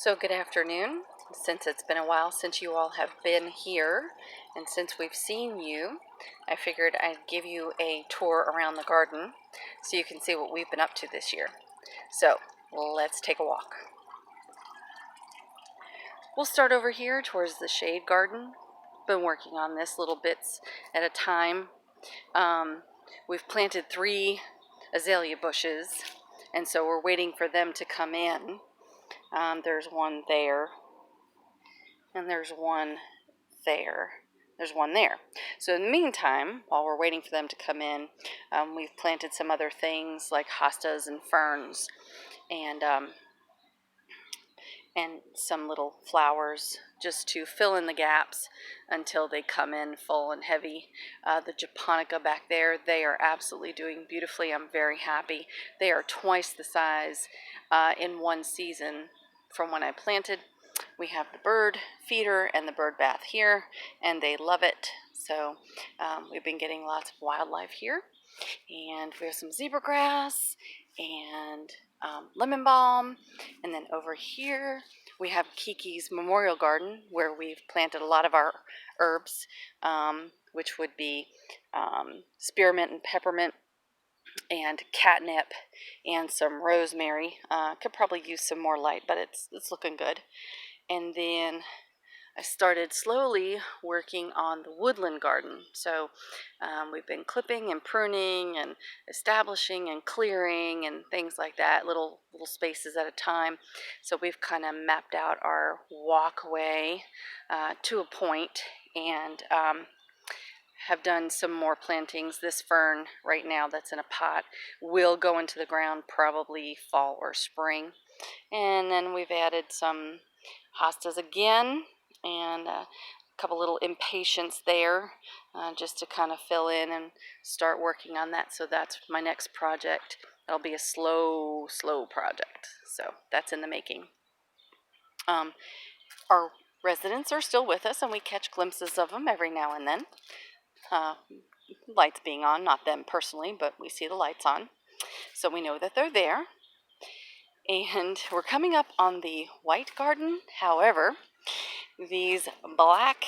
So good afternoon. Since it's been a while since you all have been here, and since we've seen you, I figured I'd give you a tour around the garden so you can see what we've been up to this year. So let's take a walk. We'll start over here towards the shade garden. Been working on this little bits at a time. We've planted 3 azalea bushes, and so we're waiting for them to come in. There's one there, and there's one there. There's one there. So in the meantime, while we're waiting for them to come in, we've planted some other things like hostas and ferns, and some little flowers just to fill in the gaps until they come in full and heavy. The japonica back there, they are absolutely doing beautifully. I'm very happy. They are twice the size in one season from when I planted. We have the bird feeder and the bird bath here, and they love it. So we've been getting lots of wildlife here, and we have some zebra grass and lemon balm. And then over here we have Kiki's Memorial Garden, where we've planted a lot of our herbs, which would be spearmint and peppermint and catnip and some rosemary. Could probably use some more light, but it's looking good. And then I started slowly working on the Woodland Garden. So we've been clipping and pruning and establishing and clearing and things like that, little spaces at a time. So we've kind of mapped out our walkway to a point, and have done some more plantings. This fern right now that's in a pot will go into the ground probably fall or spring. And then we've added some hostas again, and a couple little impatiens there, just to kind of fill in and start working on that. So that's my next project. It'll be a slow project. So that's in the making. Our residents are still with us, and we catch glimpses of them every now and then. Lights being on, not them personally, but we see the lights on, so we know that they're there. And we're coming up on the white garden. However, these black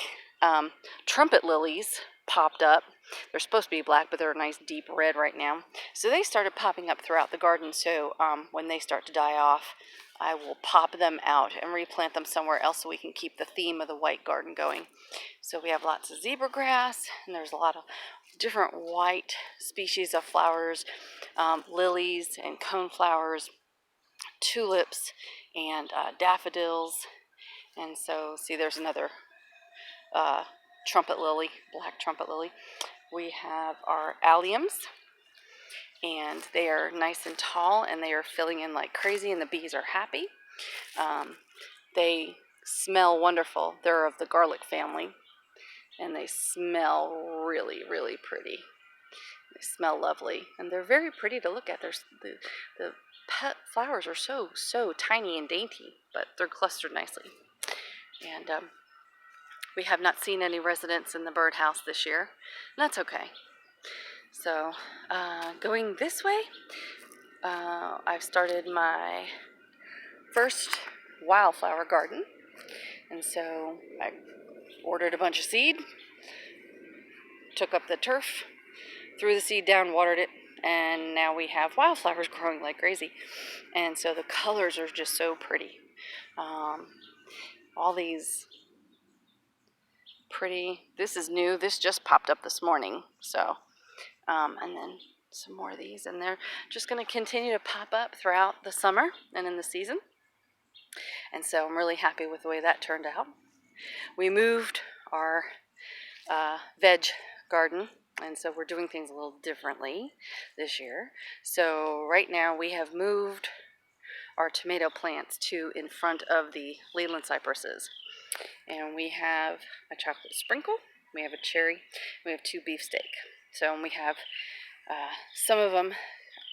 trumpet lilies popped up. They're supposed to be black, but they're a nice deep red right now. So they started popping up throughout the garden. So when they start to die off, I will pop them out and replant them somewhere else so we can keep the theme of the white garden going. So we have lots of zebra grass, and there's a lot of different white species of flowers, lilies and coneflowers, tulips, and daffodils. And so, see, there's another trumpet lily, black trumpet lily. We have our alliums, and they are nice and tall, and they are filling in like crazy, and the bees are happy. They smell wonderful. They're of the garlic family, and they smell really pretty. They smell lovely, and they're very pretty to look at. The pet flowers are so tiny and dainty, but they're clustered nicely. And we have not seen any residents in the birdhouse this year, and that's okay. So going this way, I've started my first wildflower garden, and so I ordered a bunch of seed, took up the turf, threw the seed down, watered it, and now we have wildflowers growing like crazy. And so the colors are just so pretty. All these pretty, this is new, this just popped up this morning. So and then some more of these, and they're just going to continue to pop up throughout the summer and in the season. And so I'm really happy with the way that turned out. We moved our veg garden, and so we're doing things a little differently this year. So right now we have moved our tomato plants to in front of the Leyland cypresses. And we have a chocolate sprinkle, we have a cherry, we have 2 beefsteak. So we have some of them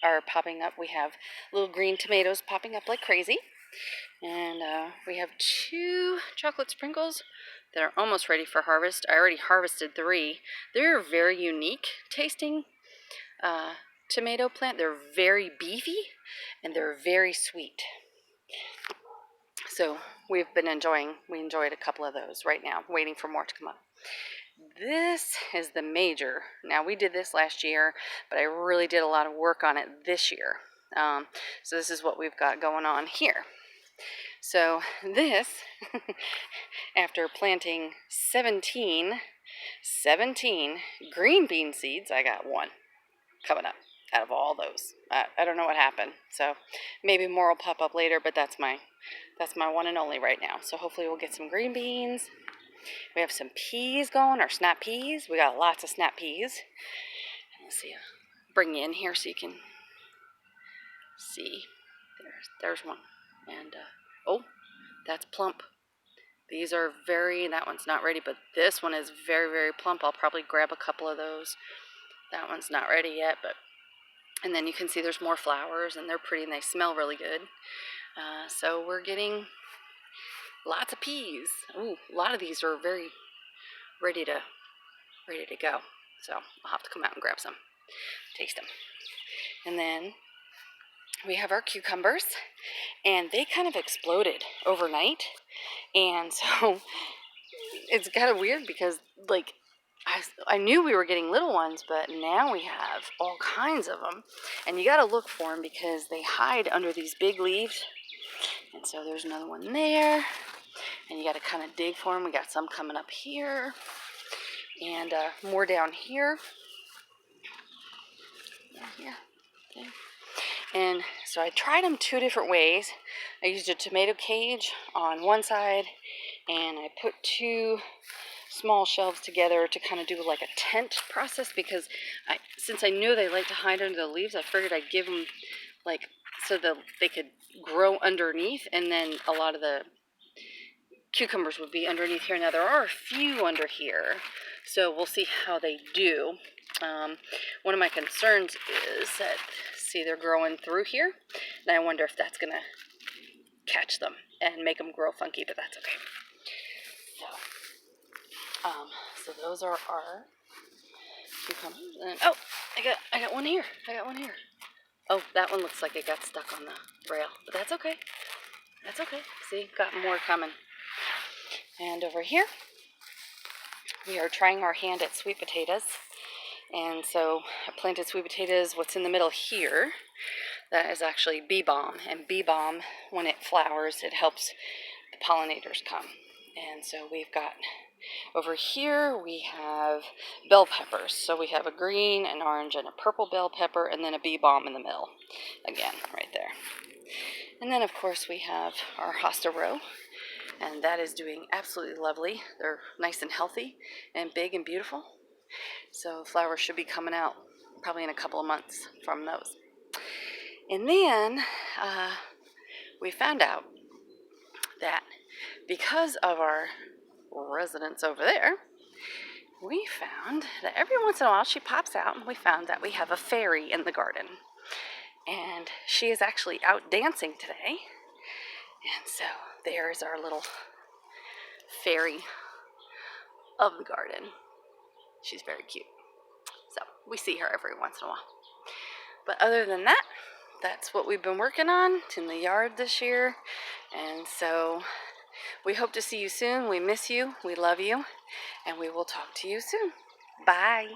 are popping up. We have little green tomatoes popping up like crazy. And we have 2 chocolate sprinkles that are almost ready for harvest. I already harvested 3. They're very unique tasting tomato plant. They're very beefy, and they're very sweet. So we enjoyed a couple of those right now, waiting for more to come up. This is the major. Now, we did this last year, but I really did a lot of work on it this year. So this is what we've got going on here. So this, after planting 17 green bean seeds, I got one coming up out of all those. I don't know what happened. So maybe more will pop up later, but that's my one and only right now. So hopefully we'll get some green beans. We have some peas going, or snap peas. We got lots of snap peas. Let's see, bring you in here so you can see. There's one. And, oh, that's plump. These are that one's not ready, but this one is very, very plump. I'll probably grab a couple of those. That one's not ready yet, and then you can see there's more flowers, and they're pretty, and they smell really good. So we're getting lots of peas. Ooh, a lot of these are very ready to go. So I'll have to come out and grab some, taste them. And then we have our cucumbers, and they kind of exploded overnight. And so it's kind of weird because, like, I knew we were getting little ones, but now we have all kinds of them. And you got to look for them because they hide under these big leaves. And so there's another one there. And you got to kind of dig for them. We got some coming up here. And more down here. Yeah. Okay. And so I tried them 2 different ways. I used a tomato cage on one side, and I put 2 small shelves together to kind of do like a tent process, because since I knew they like to hide under the leaves, I figured I'd give them like so that they could grow underneath, and then a lot of the cucumbers would be underneath here. Now there are a few under here, so we'll see how they do. One of my concerns is that, see, they're growing through here, and I wonder if that's gonna catch them and make them grow funky, but that's okay. So those are our cucumbers. And oh, I got one here. Oh, that one looks like it got stuck on the rail, but that's okay. That's okay. See, got more coming. And over here, we are trying our hand at sweet potatoes. And so I planted sweet potatoes. What's in the middle here, that is actually bee balm. And bee balm, when it flowers, it helps the pollinators come. And so we've got, over here we have bell peppers. So we have a green, an orange, and a purple bell pepper, and then a bee balm in the middle. Again, right there. And then, of course, we have our hosta row. And that is doing absolutely lovely. They're nice and healthy and big and beautiful. So flowers should be coming out probably in a couple of months from those. And then we found out that because of our residence over there, we found that every once in a while she pops out, and we found that we have a fairy in the garden. And she is actually out dancing today. And so there's our little fairy of the garden. She's very cute. So we see her every once in a while. But other than that, that's what we've been working on in the yard this year. And so we hope to see you soon. We miss you. We love you. And we will talk to you soon. Bye.